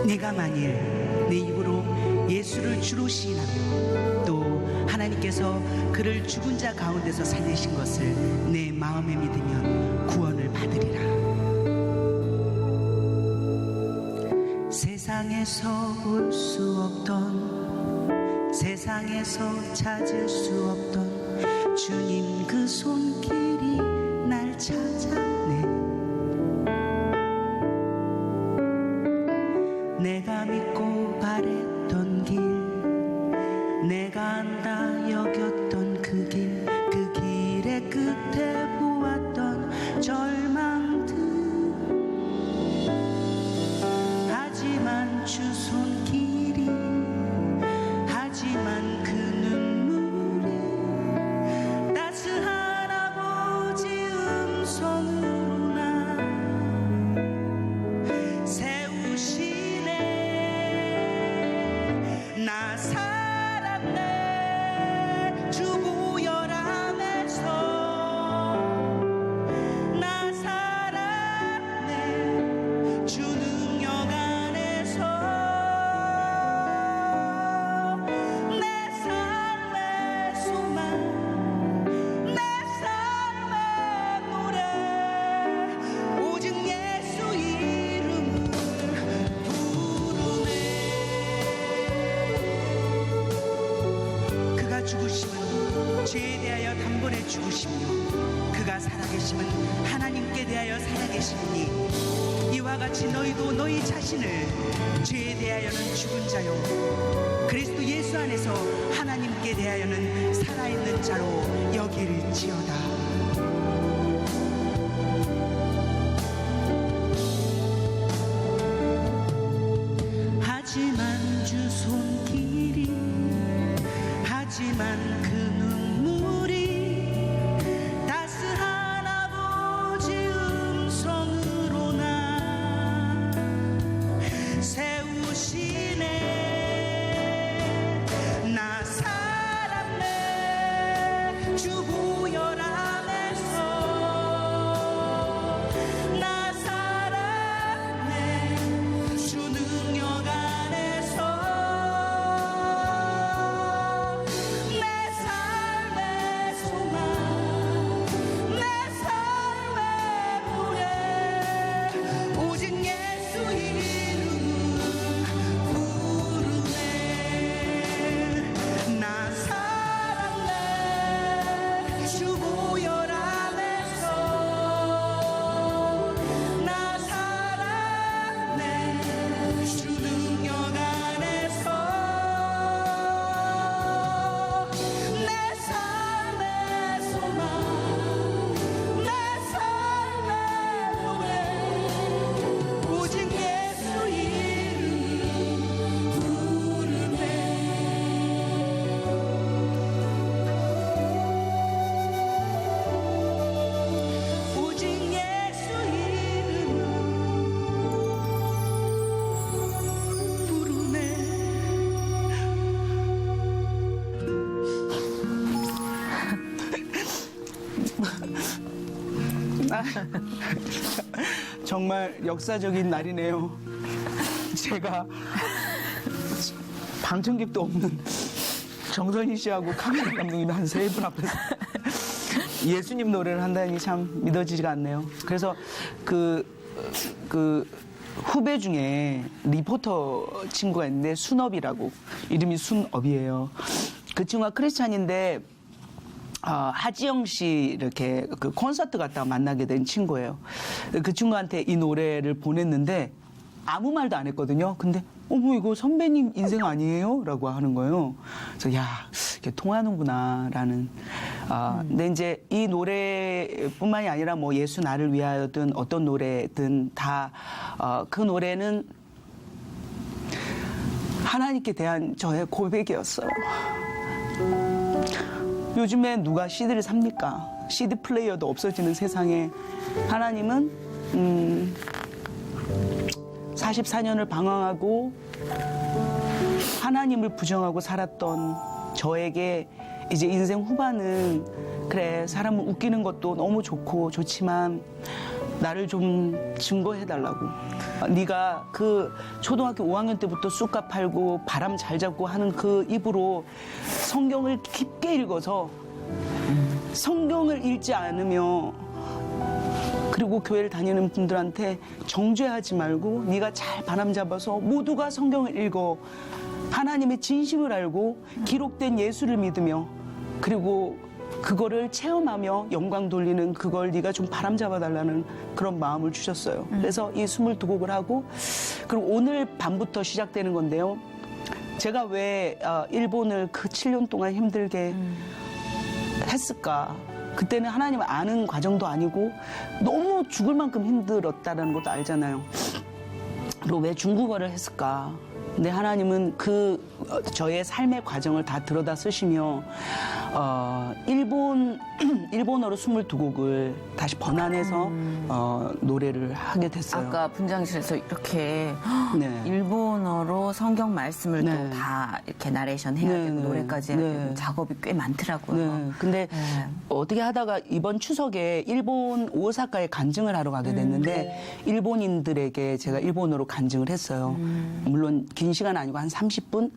내가 만일 내 입으로 예수를 주로 시인하며 또 하나님께서 그를 죽은 자 가운데서 살리신 것을 내 마음에 믿으면 구원을 받으리라. 세상에서 볼 수 없던 세상에서 찾을 수 없던 주님 그 손길이 날 찾아내. 내가 믿고 바랬던 길 내가 안다 여겼던 그 길의 끝에 보았던 절망들 하지만 주 손길이 하지만 그 눈물이 죄에 대하여 단번에 죽으시며 그가 살아계심은 하나님께 대하여 살아계시니 이와 같이 너희도 너희 자신을 죄에 대하여는 죽은 자요 그리스도 예수 안에서 하나님께 대하여는 살아있는 자로 여길지어다. 하지만 주 손길이 하지만 그 눈물이 따스한 아버지 음성으로 나 세우시네. 나 살았네 주 보혈 안에서 나 살았네 주 능력 안에서 내 삶의 소망 내 삶의 노래 오직 예수 이름 부르네. 나 살았네 주 보혈 안에서 나 살았네 주 능력 안에서 내 삶의 소망 내 삶의 노래 오직 예수 이름 부르네. 오직 예수 이름 부르네. 정말 역사적인 날이네요. 제가 방청객도 없는 정선희 씨하고 카메라 감독님 한 세 분 앞에서 예수님 노래를 한다니 참 믿어지지가 않네요. 그래서 그 후배 중에 리포터 친구가 있는데 순업이라고, 이름이 순업이에요. 그 친구가 크리스찬인데 하지영 씨 이렇게 그 콘서트 갔다가 만나게 된 친구예요. 그 친구한테 이 노래를 보냈는데 아무 말도 안 했거든요. 근데 어머 이거 선배님 인생 아니에요? 라고 하는 거예요. 그래서 야 이렇게 통하는구나라는. 근데 이제 이 노래뿐만이 아니라 뭐 예수 나를 위하여든 어떤 노래든 다 그 노래는 하나님께 대한 저의 고백이었어요. 요즘에 누가 CD를 삽니까? CD 플레이어도 없어지는 세상에 하나님은 44년을 방황하고 하나님을 부정하고 살았던 저에게 이제 인생 후반은 그래 사람을 웃기는 것도 너무 좋고 좋지만 나를 좀 증거해달라고. 네가 그 초등학교 5학년 때부터 쑥갓 팔고 바람 잘 잡고 하는 그 입으로 성경을 깊게 읽어서 성경을 읽지 않으며 그리고 교회를 다니는 분들한테 정죄하지 말고 네가 잘 바람 잡아서 모두가 성경을 읽어 하나님의 진심을 알고 기록된 예수를 믿으며 그리고 그거를 체험하며 영광 돌리는 그걸 네가 좀 바람 잡아달라는 그런 마음을 주셨어요. 그래서 이 22곡을 하고 그리고 오늘 밤부터 시작되는 건데요. 제가 왜 일본을 그 7년 동안 힘들게 했을까? 그때는 하나님을 아는 과정도 아니고 너무 죽을 만큼 힘들었다는 것도 알잖아요. 그리고 왜 중국어를 했을까? 근데 하나님은 그 저의 삶의 과정을 다 들여다 쓰시며 일본어로 22곡을 다시 번안해서 노래를 하게 됐어요. 아까 분장실에서 이렇게 네. 일본어로 성경 말씀을 네. 또 다 이렇게 나레이션 해야 네, 되고 네. 노래까지 해야 네. 되고 작업이 꽤 많더라고요. 네. 근데 네. 어떻게 하다가 이번 추석에 일본 오사카에 간증을 하러 가게 됐는데 일본인들에게 제가 일본어로 간증을 했어요. 물론 긴 시간 아니고 한 30분?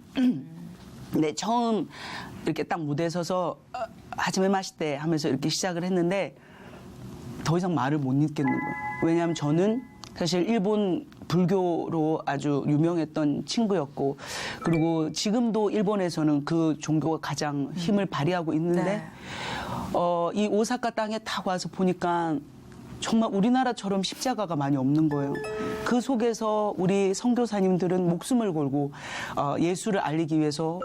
근데 처음 이렇게 딱 무대에 서서 하지메 마시테 하면서 이렇게 시작을 했는데 더 이상 말을 못 잇겠는 거예요. 왜냐하면 저는 사실 일본 불교로 아주 유명했던 친구였고 그리고 지금도 일본에서는 그 종교가 가장 힘을 발휘하고 있는데 네. 이 오사카 땅에 딱 와서 보니까 정말 우리나라처럼 십자가가 많이 없는 거예요. 그 속에서 우리 선교사님들은 목숨을 걸고 예수를 알리기 위해서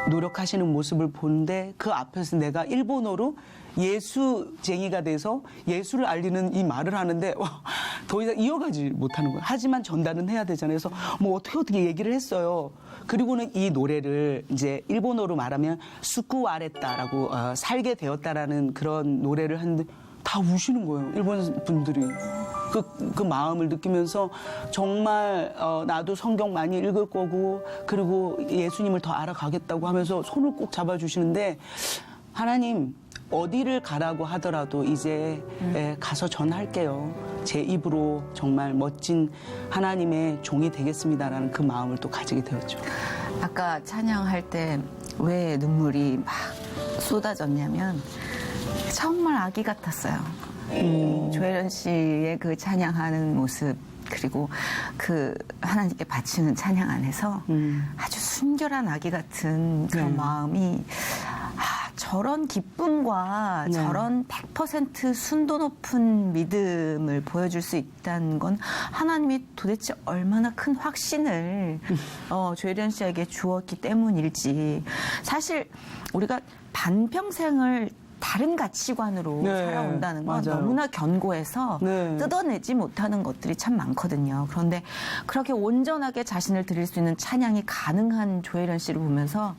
노력하시는 모습을 보는데 그 앞에서 내가 일본어로 예수쟁이가 돼서 예수를 알리는 이 말을 하는데 더 이상 이어가지 못하는 거예요. 하지만 전달은 해야 되잖아요. 그래서 뭐 어떻게 얘기를 했어요. 그리고는 이 노래를 이제 일본어로 말하면 스쿠와레타라고 살게 되었다라는 그런 노래를 하는데 다 우시는 거예요. 일본 분들이. 그 마음을 느끼면서 정말 나도 성경 많이 읽을 거고 그리고 예수님을 더 알아가겠다고 하면서 손을 꼭 잡아주시는데 하나님 어디를 가라고 하더라도 이제 가서 전할게요. 제 입으로 정말 멋진 하나님의 종이 되겠습니다라는 그 마음을 또 가지게 되었죠. 아까 찬양할 때 왜 눈물이 막 쏟아졌냐면 정말 아기 같았어요. 조혜련 씨의 그 찬양하는 모습 그리고 그 하나님께 바치는 찬양 안에서 아주 순결한 아기 같은 그런 마음이 저런 기쁨과 저런 100% 순도 높은 믿음을 보여줄 수 있다는 건 하나님이 도대체 얼마나 큰 확신을 조혜련 씨에게 주었기 때문일지 사실 우리가 반평생을 다른 가치관으로 네, 살아온다는 건 맞아요. 너무나 견고해서 네. 뜯어내지 못하는 것들이 참 많거든요. 그런데 그렇게 온전하게 자신을 드릴 수 있는 찬양이 가능한 조혜련 씨를 보면서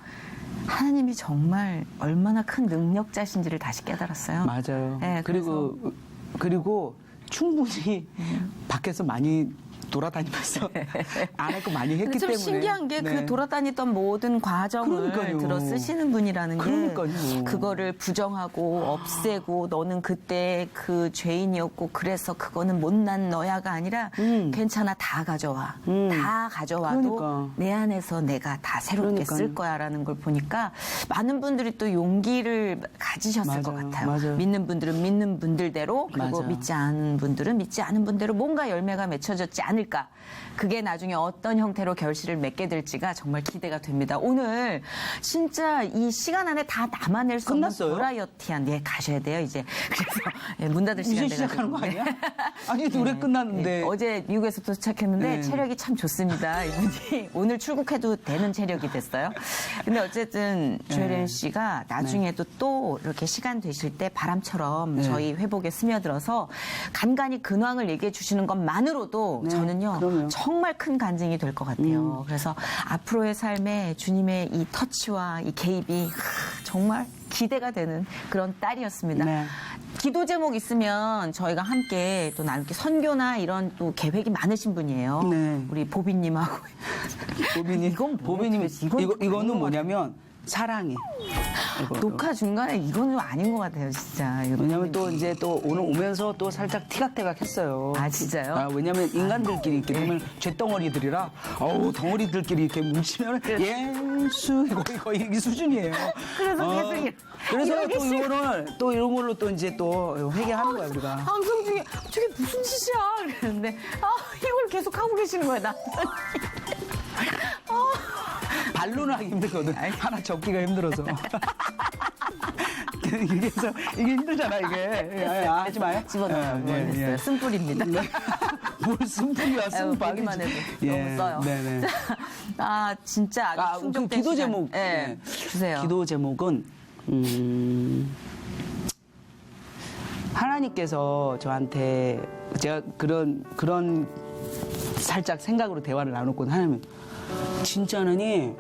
하나님이 정말 얼마나 큰 능력자신지를 다시 깨달았어요. 맞아요. 네, 그리고 충분히 밖에서 많이 돌아다니면서 안 할 거 많이 했기 참 때문에. 신기한 게 그 네. 돌아다니던 모든 과정을 그러니까요. 들어 쓰시는 분이라는 게 그러니까요. 그거를 부정하고 없애고 너는 그때 그 죄인이었고 그래서 그거는 못난 너야가 아니라 괜찮아 다 가져와. 다 가져와도 그러니까. 내 안에서 내가 다 새롭게 그러니까요. 쓸 거야라는 걸 보니까 많은 분들이 또 용기를 가지셨을 것 맞아요. 같아요. 맞아요. 믿는 분들은 믿는 분들대로 그리고 맞아요. 믿지 않은 분들은 믿지 않은 분대로 뭔가 열매가 맺혀졌지 않을까. 그게 나중에 어떤 형태로 결실을 맺게 될지가 정말 기대가 됩니다. 오늘 진짜 이 시간 안에 다 담아낼 수 없는 끝났어요? 버라이어티한 가셔야 돼요 이제. 그래서 문 닫을 시간 이제 시작하는 거 아니야? 아니 노래 끝났는데. 어제 미국에서부터 시작했는데 네. 체력이 참 좋습니다. 이분이 오늘 출국해도 되는 체력이 됐어요. 근데 어쨌든 조혜련 씨가 나중에도 또 이렇게 시간 되실 때 바람처럼 네. 저희 회복에 스며들어서 간간히 근황을 얘기해 주시는 것만으로도 네, 저는요 그럼요. 정말 큰 간증이 될 것 같아요. 그래서 앞으로의 삶에 주님의 이 터치와 이 개입이 정말 기대가 되는 그런 딸이었습니다. 네. 기도 제목 있으면 저희가 함께 또 나누기 선교나 이런 또 계획이 많으신 분이에요. 네. 우리 보비님하고. 보비님, 이건 뭐예요? 보비님, 이건 아닌 이거는 것 뭐냐면 사랑해. 이거. 녹화 중간에 이건 좀 아닌 것 같아요, 진짜. 이거 왜냐면 보비님. 또 이제 또 오늘 오면서 또 살짝 티각태각 했어요. 아, 진짜요? 왜냐면 인간들끼리 이렇게 네. 보면 쇳덩어리들이라 어우 덩어리들끼리 이렇게 뭉치면 예수 거의 이 수준이에요. 그래서 계속 그래서 이러기 또 이거를 또 이런 걸로 또 이제 또 회개하는 거야 우리가. 방송 중에 저게 무슨 짓이야? 그랬는데 이걸 계속 하고 계시는 거예요, 나. 발로는 하기 힘들거든. 하나 접기가 힘들어서. 그래서 이게 힘들잖아 이게. 하지 마요. 집어넣어요. 됐어요. 쓴뿌리입니다. 뭘 쓴뿌리야 아유, 쓴 보기만 해도 너무 써요. 네네. 진짜 아주 그 충격된 기도 시간. 제목. 네. 주세요. 기도 제목은 하나님께서 저한테 제가 그런 살짝 생각으로 대화를 나눴거든요. 하나님, 진짜 하나님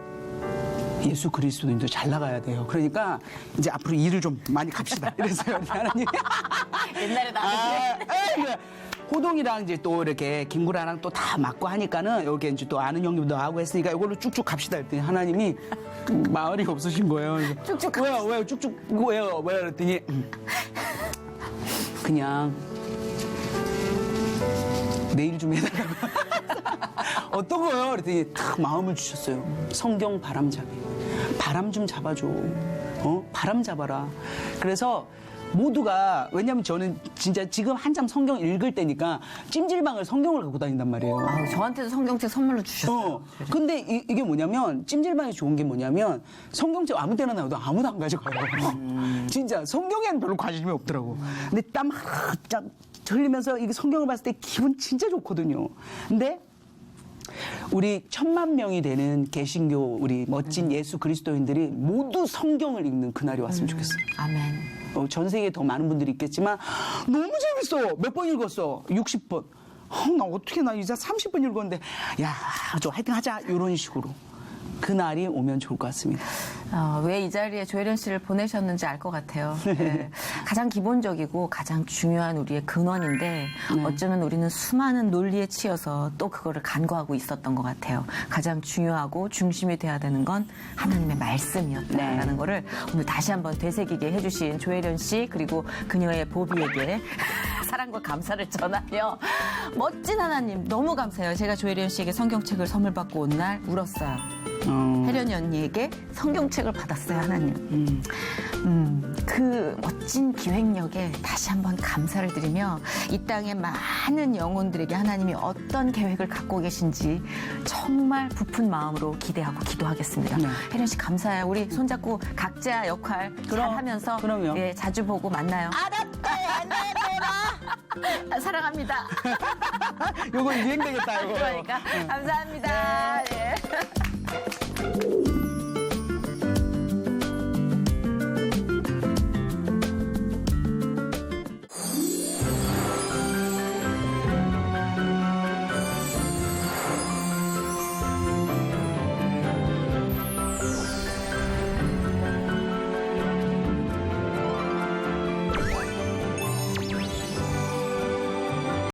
예수 그리스도인도 잘 나가야 돼요. 그러니까 이제 앞으로 일을 좀 많이 갑시다. 이랬어요. 하나님. 옛날에 나는 호동이랑 이제 또 이렇게 김구라랑 또 다 맞고 하니까는 여기 이제 또 아는 형님도 하고 했으니까 이걸로 쭉쭉 갑시다 했더니 하나님이 마을이 없으신 거예요. 그래서 쭉쭉 왜요? 쭉쭉 왜요? 그랬더니 그냥 내일 좀 해달라고. 어떤 거요? 그랬더니 탁 마음을 주셨어요. 성경 바람잡이. 바람 좀 잡아줘. 바람 잡아라. 그래서 모두가 왜냐면 저는 진짜 지금 한참 성경 읽을 때니까 찜질방을 성경을 갖고 다닌단 말이에요. 저한테도 성경책 선물로 주셨어요. 근데 이게 뭐냐면 찜질방이 좋은 게 뭐냐면 성경책 아무 때나 나와도 아무도 안 가져가요. 진짜 성경에는 별로 관심이 없더라고. 근데 땀 쫙 흘리면서 이게 성경을 봤을 때 기분 진짜 좋거든요. 근데 우리 1000만 명이 되는 개신교 우리 멋진 예수 그리스도인들이 모두 성경을 읽는 그날이 왔으면 좋겠어요. 아멘. 전 세계에 더 많은 분들이 있겠지만 너무 재밌어. 몇 번 읽었어? 60번. 나 어떻게 나 이제 30번 읽었는데 야, 저 화이팅 하자. 이런 식으로. 그날이 오면 좋을 것 같습니다. 왜 이 자리에 조혜련 씨를 보내셨는지 알 것 같아요. 네. 가장 기본적이고 가장 중요한 우리의 근원인데 어쩌면 우리는 수많은 논리에 치여서 또 그거를 간과하고 있었던 것 같아요. 가장 중요하고 중심이 돼야 되는 건 하나님의 말씀이었다라는 거를 오늘 다시 한번 되새기게 해주신 조혜련 씨 그리고 그녀의 보비에게 사랑과 감사를 전하며 멋진 하나님 너무 감사해요. 제가 조혜련 씨에게 성경책을 선물 받고 온 날 울었어요. 혜련이 언니에게 성경책을 받았어요, 하나님. 그 멋진 기획력에 다시 한번 감사를 드리며 이 땅의 많은 영혼들에게 하나님이 어떤 계획을 갖고 계신지 정말 부푼 마음으로 기대하고 기도하겠습니다. 혜련 씨 감사해요. 우리 손잡고 각자 역할 잘 하면서 그럼요. 예, 자주 보고 만나요. 알았다, 내가 사랑합니다. 요거 유행되겠다, 이거. 그러니까 감사합니다. 예.